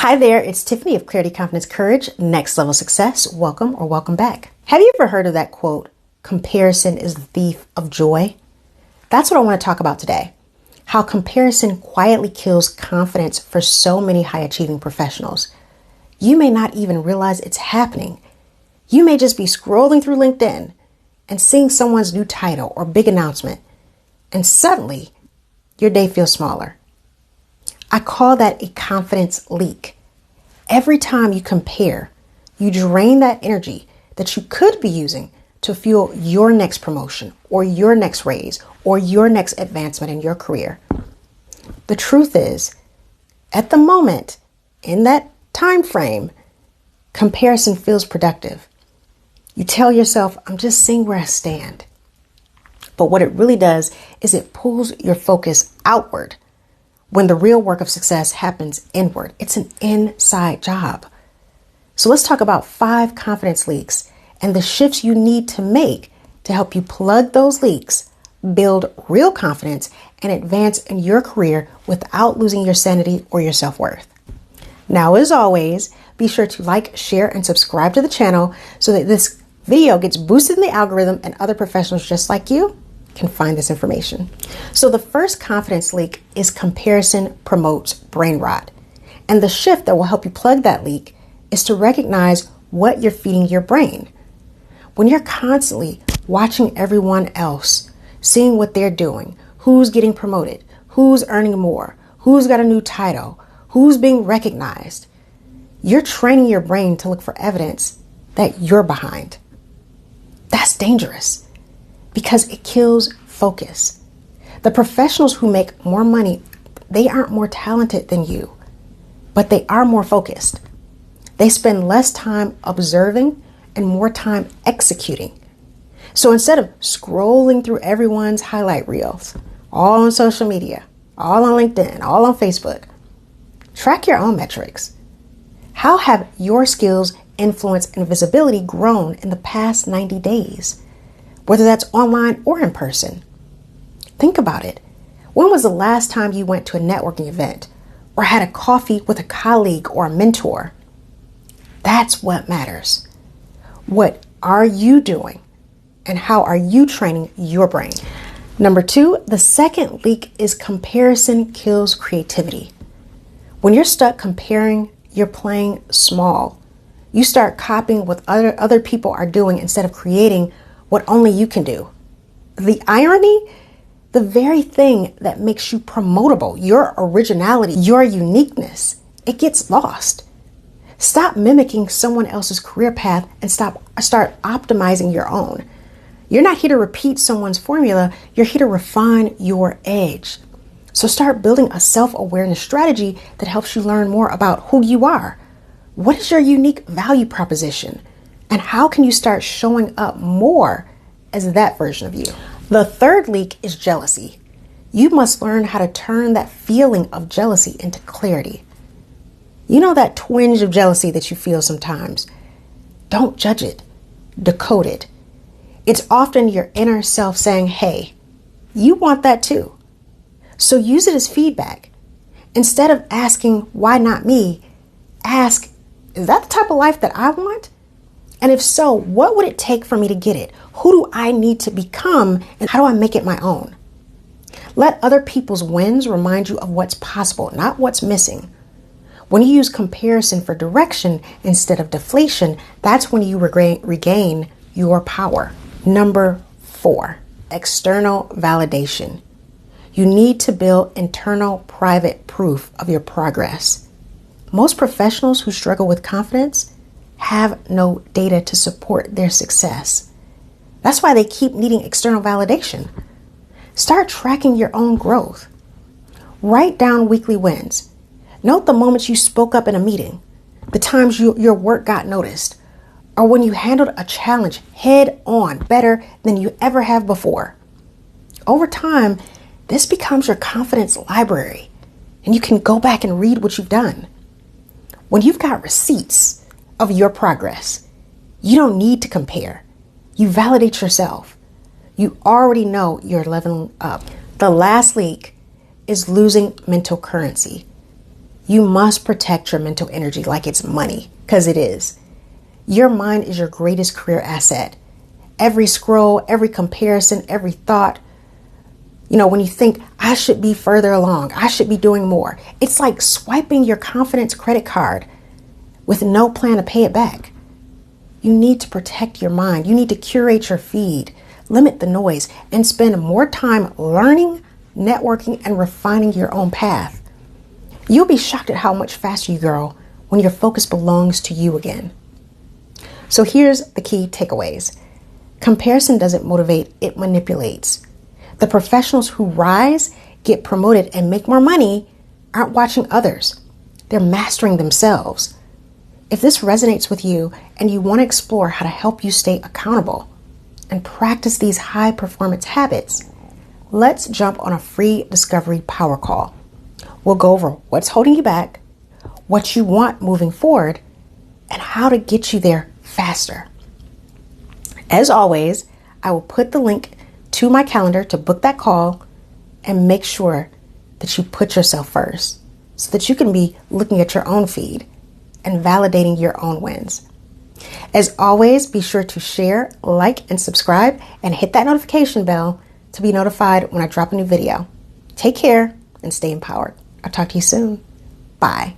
Hi there, it's Tiffany of Clarity, Confidence, Courage, Next Level Success. Welcome or welcome back. Have you ever heard of that quote, comparison is the thief of joy? That's what I want to talk about today. How comparison quietly kills confidence for so many high achieving professionals. You may not even realize it's happening. You may just be scrolling through LinkedIn and seeing someone's new title or big announcement, and suddenly your day feels smaller. I call that a confidence leak. Every time you compare, you drain that energy that you could be using to fuel your next promotion or your next raise or your next advancement in your career. The truth is, at the moment, in that time frame, comparison feels productive. You tell yourself, I'm just seeing where I stand. But what it really does is it pulls your focus outward. When the real work of success happens inward, it's an inside job. So let's talk about 5 confidence leaks and the shifts you need to make to help you plug those leaks, build real confidence, and advance in your career without losing your sanity or your self-worth. Now, as always, be sure to like, share, and subscribe to the channel so that this video gets boosted in the algorithm and other professionals just like you can find this information. So the first confidence leak is comparison promotes brain rot. And the shift that will help you plug that leak is to recognize what you're feeding your brain. When you're constantly watching everyone else, seeing what they're doing, who's getting promoted, who's earning more, who's got a new title, who's being recognized, you're training your brain to look for evidence that you're behind. That's dangerous, because it kills focus. The professionals who make more money, they aren't more talented than you, but they are more focused. They spend less time observing and more time executing. So instead of scrolling through everyone's highlight reels, all on social media, all on LinkedIn, all on Facebook, track your own metrics. How have your skills, influence, and visibility grown in the past 90 days? Whether that's online or in person. Think about it. When was the last time you went to a networking event or had a coffee with a colleague or a mentor? That's what matters. What are you doing? And how are you training your brain? Number 2, the second leak is comparison kills creativity. When you're stuck comparing, you're playing small. You start copying what other people are doing instead of creating what only you can do. The irony, the very thing that makes you promotable, your originality, your uniqueness, it gets lost. Stop mimicking someone else's career path and start optimizing your own. You're not here to repeat someone's formula, you're here to refine your edge. So start building a self-awareness strategy that helps you learn more about who you are. What is your unique value proposition? And how can you start showing up more as that version of you? The third leak is jealousy. You must learn how to turn that feeling of jealousy into clarity. You know that twinge of jealousy that you feel sometimes? Don't judge it. Decode it. It's often your inner self saying, hey, you want that too. So use it as feedback. Instead of asking, why not me? Ask, is that the type of life that I want? And if so, what would it take for me to get it? Who do I need to become, and how do I make it my own? Let other people's wins remind you of what's possible, not what's missing. When you use comparison for direction instead of deflation, that's when you regain your power. Number 4, external validation. You need to build internal private proof of your progress. Most professionals who struggle with confidence have no data to support their success. That's why they keep needing external validation. Start tracking your own growth. Write down weekly wins. Note the moments you spoke up in a meeting, the times your work got noticed, or when you handled a challenge head on better than you ever have before. Over time, this becomes your confidence library, and you can go back and read what you've done. When you've got receipts of your progress, you don't need to compare. You validate yourself. You already know you're leveling up. The last leak is losing mental currency. You must protect your mental energy like it's money, because it is. Your mind is your greatest career asset. Every scroll, every comparison, every thought, when you think, I should be further along, I should be doing more, it's like swiping your confidence credit card with no plan to pay it back. You need to protect your mind. You need to curate your feed, limit the noise, and spend more time learning, networking, and refining your own path. You'll be shocked at how much faster you grow when your focus belongs to you again. So here's the key takeaways. Comparison doesn't motivate, it manipulates. The professionals who rise, get promoted, and make more money aren't watching others. They're mastering themselves. If this resonates with you and you want to explore how to help you stay accountable and practice these high performance habits, let's jump on a free discovery power call. We'll go over what's holding you back, what you want moving forward, and how to get you there faster. As always, I will put the link to my calendar to book that call, and make sure that you put yourself first so that you can be looking at your own feed and validating your own wins. As always, be sure to share, like, and subscribe, and hit that notification bell to be notified when I drop a new video. Take care and stay empowered. I'll talk to you soon. Bye.